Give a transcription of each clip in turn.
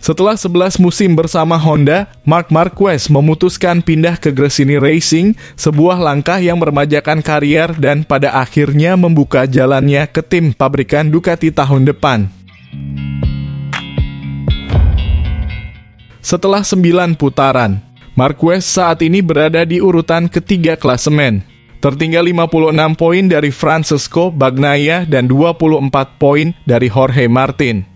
Setelah 11 musim bersama Honda, Marc Marquez memutuskan pindah ke Gresini Racing, sebuah langkah yang meremajakan karier dan pada akhirnya membuka jalannya ke tim pabrikan Ducati tahun depan. Setelah 9 putaran, Marquez saat ini berada di urutan ketiga klasemen, tertinggal 56 poin dari Francesco Bagnaia dan 24 poin dari Jorge Martin.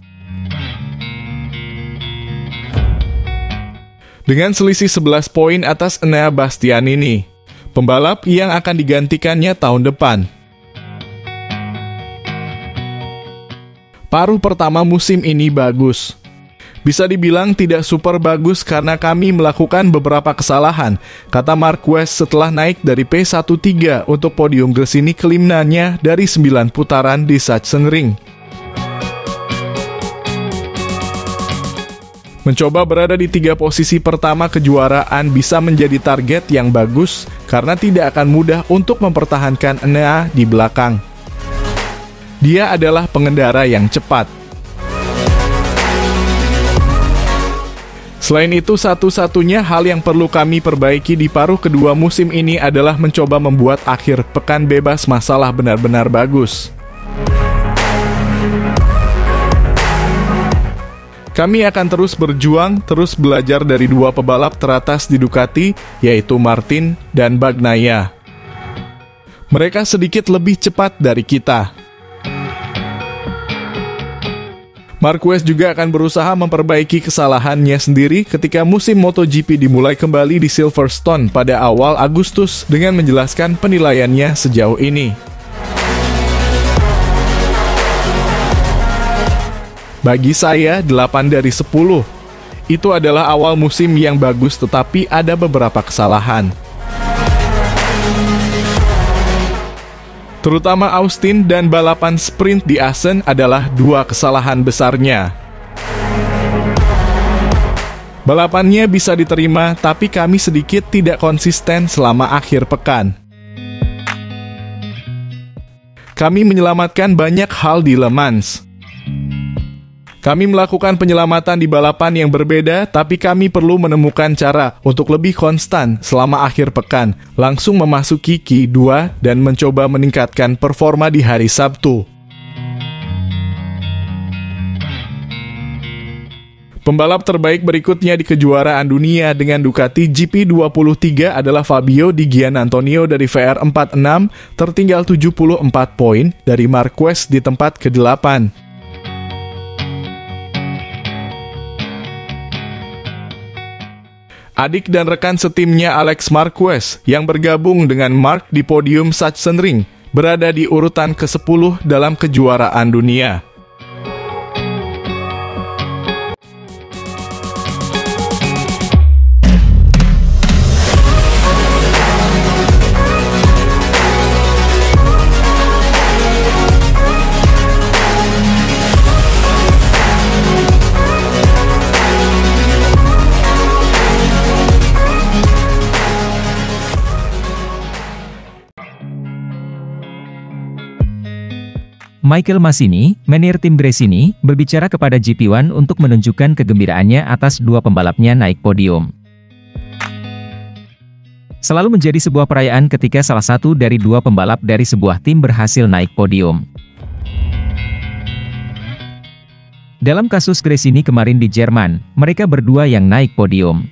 Dengan selisih 11 poin atas Enea Bastianini, pembalap yang akan digantikannya tahun depan. Paruh pertama musim ini bagus. Bisa dibilang tidak super bagus karena kami melakukan beberapa kesalahan, kata Marquez setelah naik dari P13 untuk podium Gresini ke-5-nya dari 9 putaran di Sachsenring. Mencoba berada di 3 posisi pertama kejuaraan bisa menjadi target yang bagus karena tidak akan mudah untuk mempertahankan Enea di belakang. Dia adalah pengendara yang cepat. Selain itu, satu-satunya hal yang perlu kami perbaiki di paruh kedua musim ini adalah mencoba membuat akhir pekan bebas masalah benar-benar bagus. Kami akan terus berjuang, terus belajar dari 2 pebalap teratas di Ducati, yaitu Martin dan Bagnaia. Mereka sedikit lebih cepat dari kita. Marquez juga akan berusaha memperbaiki kesalahannya sendiri ketika musim MotoGP dimulai kembali di Silverstone pada awal Agustus dengan menjelaskan penilaiannya sejauh ini. Bagi saya, 8 dari 10. Itu adalah awal musim yang bagus tetapi ada beberapa kesalahan. Terutama Austin dan balapan sprint di Assen adalah 2 kesalahan besarnya. Balapannya bisa diterima, tapi kami sedikit tidak konsisten selama akhir pekan. Kami menyelamatkan banyak hal di Le Mans. Kami melakukan penyelamatan di balapan yang berbeda, tapi kami perlu menemukan cara untuk lebih konstan selama akhir pekan, langsung memasuki Q2 dan mencoba meningkatkan performa di hari Sabtu. Pembalap terbaik berikutnya di kejuaraan dunia dengan Ducati GP23 adalah Fabio Di Giannantonio dari VR46, tertinggal 74 poin dari Marquez di tempat ke-8. Adik dan rekan setimnya Alex Marquez yang bergabung dengan Marc di podium Sachsenring berada di urutan ke-10 dalam kejuaraan dunia. Michael Massini, manajer tim Gresini, berbicara kepada GP1 untuk menunjukkan kegembiraannya atas 2 pembalapnya naik podium. Selalu menjadi sebuah perayaan ketika salah satu dari 2 pembalap dari sebuah tim berhasil naik podium. Dalam kasus Gresini kemarin di Jerman, mereka berdua yang naik podium.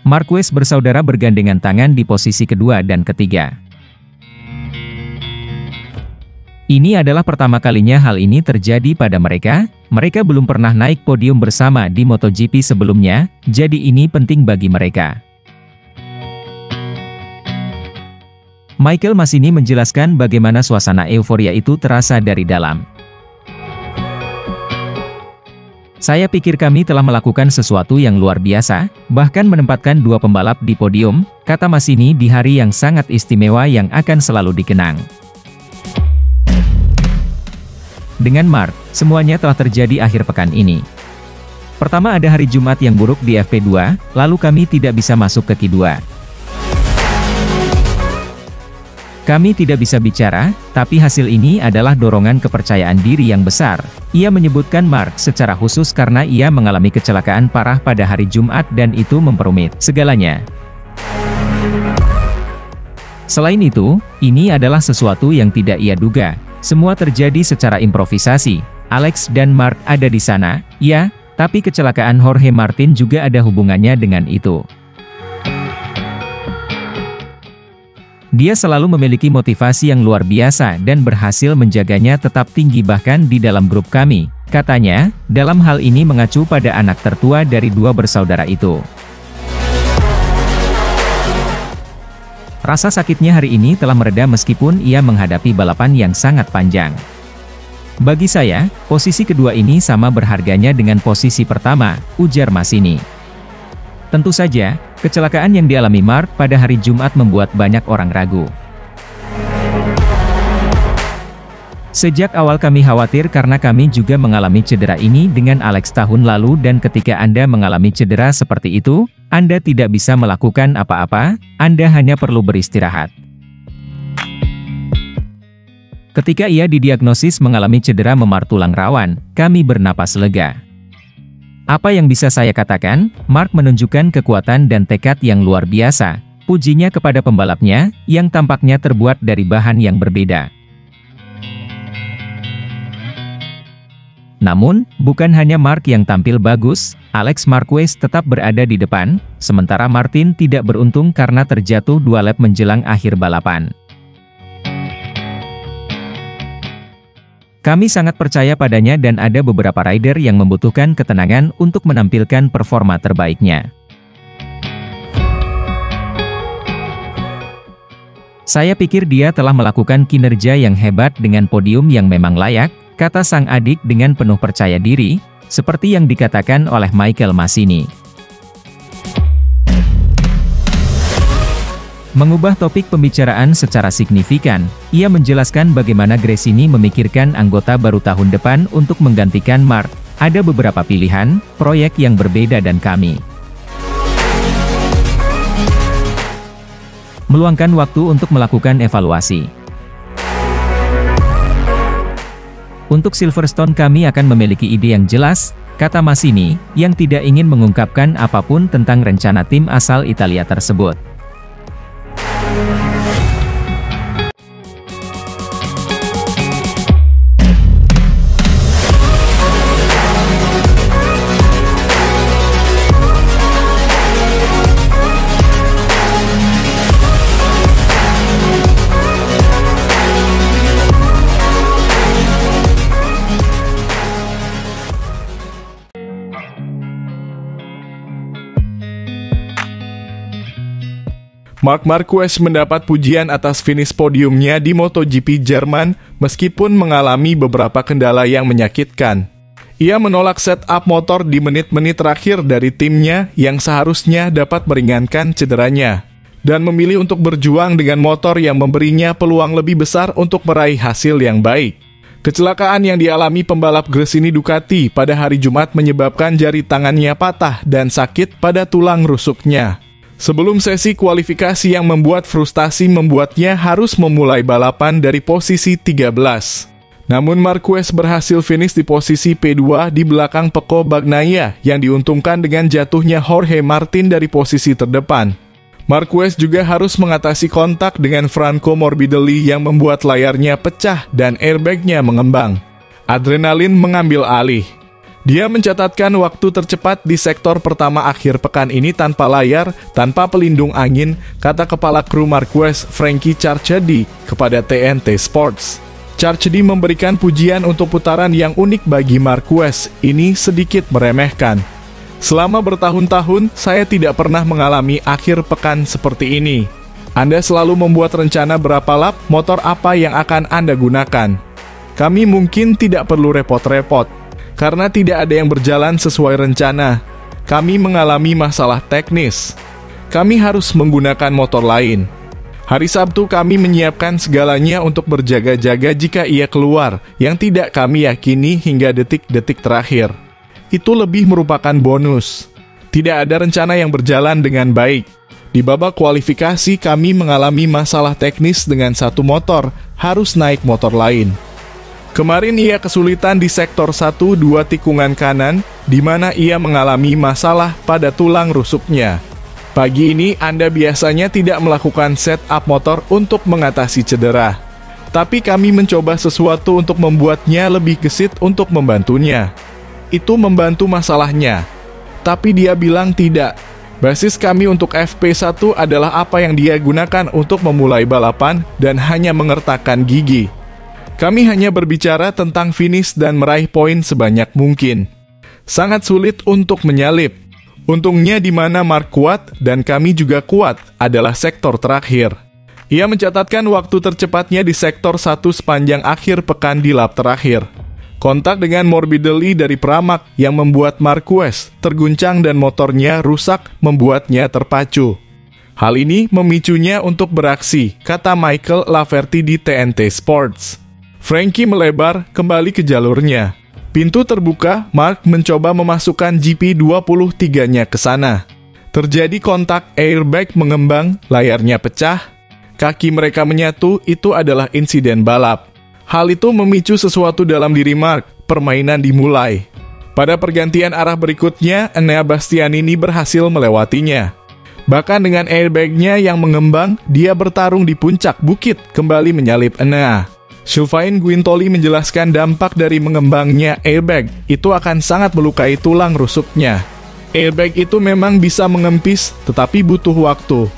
Marquez bersaudara bergandengan tangan di posisi kedua dan ketiga. Ini adalah pertama kalinya hal ini terjadi pada mereka. Mereka belum pernah naik podium bersama di MotoGP sebelumnya, jadi ini penting bagi mereka. Michael Massini menjelaskan bagaimana suasana euforia itu terasa dari dalam. Saya pikir kami telah melakukan sesuatu yang luar biasa, bahkan menempatkan 2 pembalap di podium, kata Massini di hari yang sangat istimewa yang akan selalu dikenang. Dengan Marc, semuanya telah terjadi akhir pekan ini. Pertama ada hari Jumat yang buruk di FP2, lalu kami tidak bisa masuk ke Q2. Kami tidak bisa bicara, tapi hasil ini adalah dorongan kepercayaan diri yang besar. Ia menyebutkan Mark secara khusus karena ia mengalami kecelakaan parah pada hari Jumat dan itu memperumit segalanya. Selain itu, ini adalah sesuatu yang tidak ia duga. Semua terjadi secara improvisasi. Alex dan Mark ada di sana, ya, tapi kecelakaan Jorge Martin juga ada hubungannya dengan itu. Dia selalu memiliki motivasi yang luar biasa dan berhasil menjaganya tetap tinggi bahkan di dalam grup kami, katanya, dalam hal ini mengacu pada anak tertua dari dua bersaudara itu. Rasa sakitnya hari ini telah mereda meskipun ia menghadapi balapan yang sangat panjang. Bagi saya, posisi kedua ini sama berharganya dengan posisi pertama, ujar Masini. Tentu saja, kecelakaan yang dialami Mark pada hari Jumat membuat banyak orang ragu. Sejak awal kami khawatir karena kami juga mengalami cedera ini dengan Alex tahun lalu dan ketika Anda mengalami cedera seperti itu, Anda tidak bisa melakukan apa-apa, Anda hanya perlu beristirahat. Ketika ia didiagnosis mengalami cedera memar tulang rawan, kami bernapas lega. Apa yang bisa saya katakan, Mark menunjukkan kekuatan dan tekad yang luar biasa, pujinya kepada pembalapnya, yang tampaknya terbuat dari bahan yang berbeda. Namun, bukan hanya Mark yang tampil bagus, Alex Marquez tetap berada di depan, sementara Martin tidak beruntung karena terjatuh 2 lap menjelang akhir balapan. Kami sangat percaya padanya dan ada beberapa rider yang membutuhkan ketenangan untuk menampilkan performa terbaiknya. Saya pikir dia telah melakukan kinerja yang hebat dengan podium yang memang layak, kata sang adik dengan penuh percaya diri, seperti yang dikatakan oleh Michael Masini. Mengubah topik pembicaraan secara signifikan, ia menjelaskan bagaimana Gresini memikirkan anggota baru tahun depan untuk menggantikan Mark. Ada beberapa pilihan, proyek yang berbeda dan kami meluangkan waktu untuk melakukan evaluasi. Untuk Silverstone kami akan memiliki ide yang jelas, kata Masini, yang tidak ingin mengungkapkan apapun tentang rencana tim asal Italia tersebut. Marc Marquez mendapat pujian atas finish podiumnya di MotoGP Jerman meskipun mengalami beberapa kendala yang menyakitkan. Ia menolak setup motor di menit-menit terakhir dari timnya yang seharusnya dapat meringankan cederanya, dan memilih untuk berjuang dengan motor yang memberinya peluang lebih besar untuk meraih hasil yang baik. Kecelakaan yang dialami pembalap Gresini Ducati pada hari Jumat menyebabkan jari tangannya patah dan sakit pada tulang rusuknya. Sebelum sesi kualifikasi yang membuat frustasi membuatnya harus memulai balapan dari posisi 13. Namun Marquez berhasil finish di posisi P2 di belakang Pecco Bagnaia yang diuntungkan dengan jatuhnya Jorge Martin dari posisi terdepan. Marquez juga harus mengatasi kontak dengan Franco Morbidelli yang membuat layarnya pecah dan airbagnya mengembang. Adrenalin mengambil alih. Dia mencatatkan waktu tercepat di sektor pertama akhir pekan ini tanpa layar, tanpa pelindung angin, kata kepala kru Marquez, Frankie Charchedi, kepada TNT Sports. Charchedi memberikan pujian untuk putaran yang unik bagi Marquez, ini sedikit meremehkan. Selama bertahun-tahun, saya tidak pernah mengalami akhir pekan seperti ini. Anda selalu membuat rencana berapa lap, motor apa yang akan Anda gunakan. Kami mungkin tidak perlu repot-repot. Karena tidak ada yang berjalan sesuai rencana, kami mengalami masalah teknis. Kami harus menggunakan motor lain. Hari Sabtu kami menyiapkan segalanya untuk berjaga-jaga jika ia keluar, yang tidak kami yakini hingga detik-detik terakhir. Itu lebih merupakan bonus. Tidak ada rencana yang berjalan dengan baik. Di babak kualifikasi kami mengalami masalah teknis dengan satu motor, harus naik motor lain. Kemarin ia kesulitan di sektor 1-2 tikungan kanan, di mana ia mengalami masalah pada tulang rusuknya. Pagi ini Anda biasanya tidak melakukan setup motor untuk mengatasi cedera. Tapi kami mencoba sesuatu untuk membuatnya lebih gesit untuk membantunya. Itu membantu masalahnya. Tapi dia bilang tidak. Basis kami untuk FP1 adalah apa yang dia gunakan untuk memulai balapan dan hanya mengertakkan gigi. Kami hanya berbicara tentang finish dan meraih poin sebanyak mungkin. Sangat sulit untuk menyalip. Untungnya di mana Mark kuat dan kami juga kuat adalah sektor terakhir. Ia mencatatkan waktu tercepatnya di sektor 1 sepanjang akhir pekan di lap terakhir. Kontak dengan Morbidelli dari Pramac yang membuat Marquez terguncang dan motornya rusak membuatnya terpacu. Hal ini memicunya untuk beraksi, kata Michael Laverty di TNT Sports. Frankie melebar kembali ke jalurnya. Pintu terbuka, Mark mencoba memasukkan GP23-nya ke sana. Terjadi kontak airbag mengembang, layarnya pecah, kaki mereka menyatu, itu adalah insiden balap. Hal itu memicu sesuatu dalam diri Mark, permainan dimulai. Pada pergantian arah berikutnya, Enea Bastianini berhasil melewatinya. Bahkan dengan airbag-nya yang mengembang, dia bertarung di puncak bukit, kembali menyalip Enea. Sylvain Guintoli menjelaskan dampak dari mengembangnya airbag, itu akan sangat melukai tulang rusuknya. Airbag itu memang bisa mengempis, tetapi butuh waktu.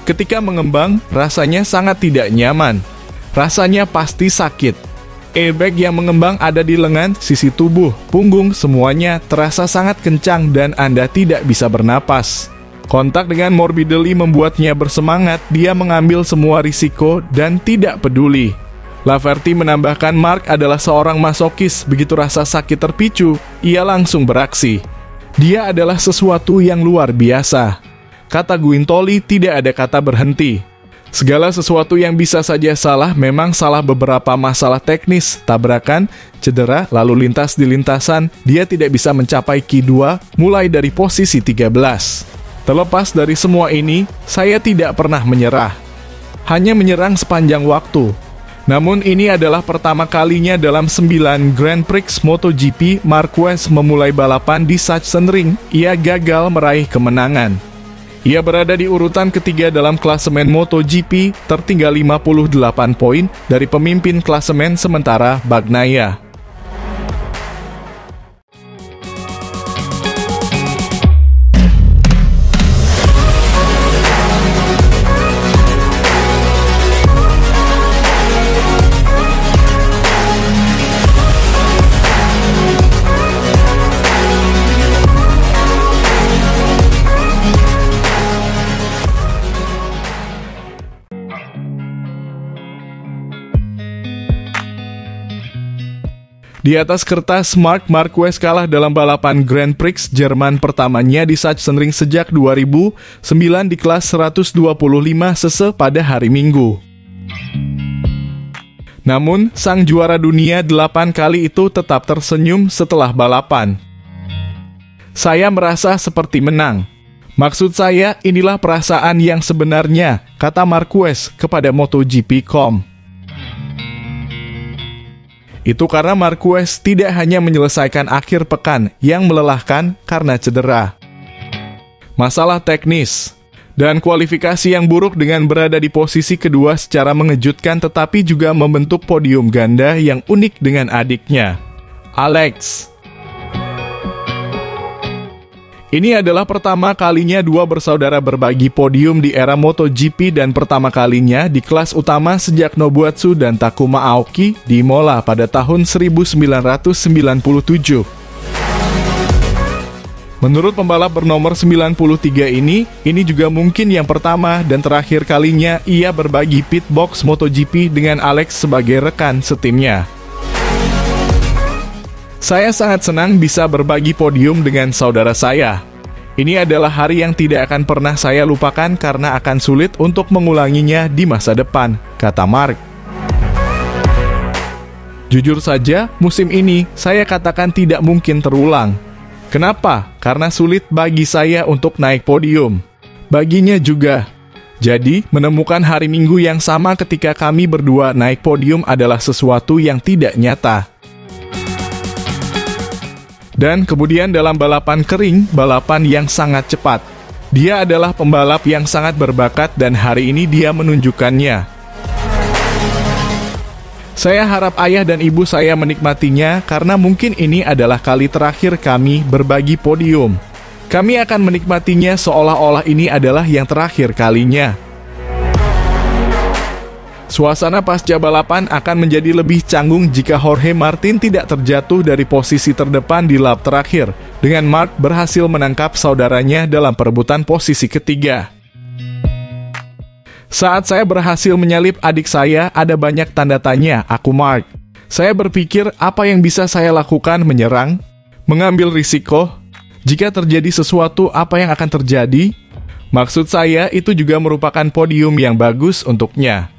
Ketika mengembang, rasanya sangat tidak nyaman. Rasanya pasti sakit. Airbag yang mengembang ada di lengan, sisi tubuh, punggung, semuanya terasa sangat kencang dan Anda tidak bisa bernapas. Kontak dengan Morbidelli membuatnya bersemangat, dia mengambil semua risiko dan tidak peduli. Laverty menambahkan Mark adalah seorang masokis, begitu rasa sakit terpicu, ia langsung beraksi. Dia adalah sesuatu yang luar biasa. Kata Guintoli, tidak ada kata berhenti. Segala sesuatu yang bisa saja salah, memang salah beberapa masalah teknis, tabrakan, cedera, lalu lintas di lintasan, dia tidak bisa mencapai Q2 mulai dari posisi 13. Terlepas dari semua ini, saya tidak pernah menyerah. Hanya menyerang sepanjang waktu. Namun ini adalah pertama kalinya dalam 9 Grand Prix MotoGP, Marquez memulai balapan di Sachsenring, ia gagal meraih kemenangan. Ia berada di urutan ketiga dalam klasemen MotoGP, tertinggal 58 poin dari pemimpin klasemen sementara Bagnaia. Di atas kertas, Marc Marquez kalah dalam balapan Grand Prix Jerman pertamanya di Sachsenring sejak 2009 di kelas 125 cc pada hari Minggu. Namun, sang juara dunia 8 kali itu tetap tersenyum setelah balapan. Saya merasa seperti menang. Maksud saya, inilah perasaan yang sebenarnya, kata Marquez kepada MotoGP.com. Itu karena Marquez tidak hanya menyelesaikan akhir pekan yang melelahkan karena cedera, masalah teknis, dan kualifikasi yang buruk dengan berada di posisi kedua secara mengejutkan, tetapi juga membentuk podium ganda yang unik dengan adiknya, Alex. Ini adalah pertama kalinya dua bersaudara berbagi podium di era MotoGP dan pertama kalinya di kelas utama sejak Nobuatsu dan Takuma Aoki di Imola pada tahun 1997. Menurut pembalap bernomor 93 ini juga mungkin yang pertama dan terakhir kalinya ia berbagi pit box MotoGP dengan Alex sebagai rekan setimnya. Saya sangat senang bisa berbagi podium dengan saudara saya. Ini adalah hari yang tidak akan pernah saya lupakan karena akan sulit untuk mengulanginya di masa depan, kata Marc. Jujur saja, musim ini saya katakan tidak mungkin terulang. Kenapa? Karena sulit bagi saya untuk naik podium. Baginya juga. Jadi, menemukan hari Minggu yang sama ketika kami berdua naik podium adalah sesuatu yang tidak nyata. Dan kemudian dalam balapan kering, balapan yang sangat cepat. Dia adalah pembalap yang sangat berbakat dan hari ini dia menunjukkannya. Saya harap ayah dan ibu saya menikmatinya karena mungkin ini adalah kali terakhir kami berbagi podium. Kami akan menikmatinya seolah-olah ini adalah yang terakhir kalinya. Suasana pasca balapan akan menjadi lebih canggung jika Jorge Martin tidak terjatuh dari posisi terdepan di lap terakhir, dengan Marc berhasil menangkap saudaranya dalam perebutan posisi ketiga. Saat saya berhasil menyalip adik saya, ada banyak tanda tanya, aku Marc. Saya berpikir apa yang bisa saya lakukan, menyerang, mengambil risiko. Jika terjadi sesuatu, apa yang akan terjadi? Maksud saya, itu juga merupakan podium yang bagus untuknya.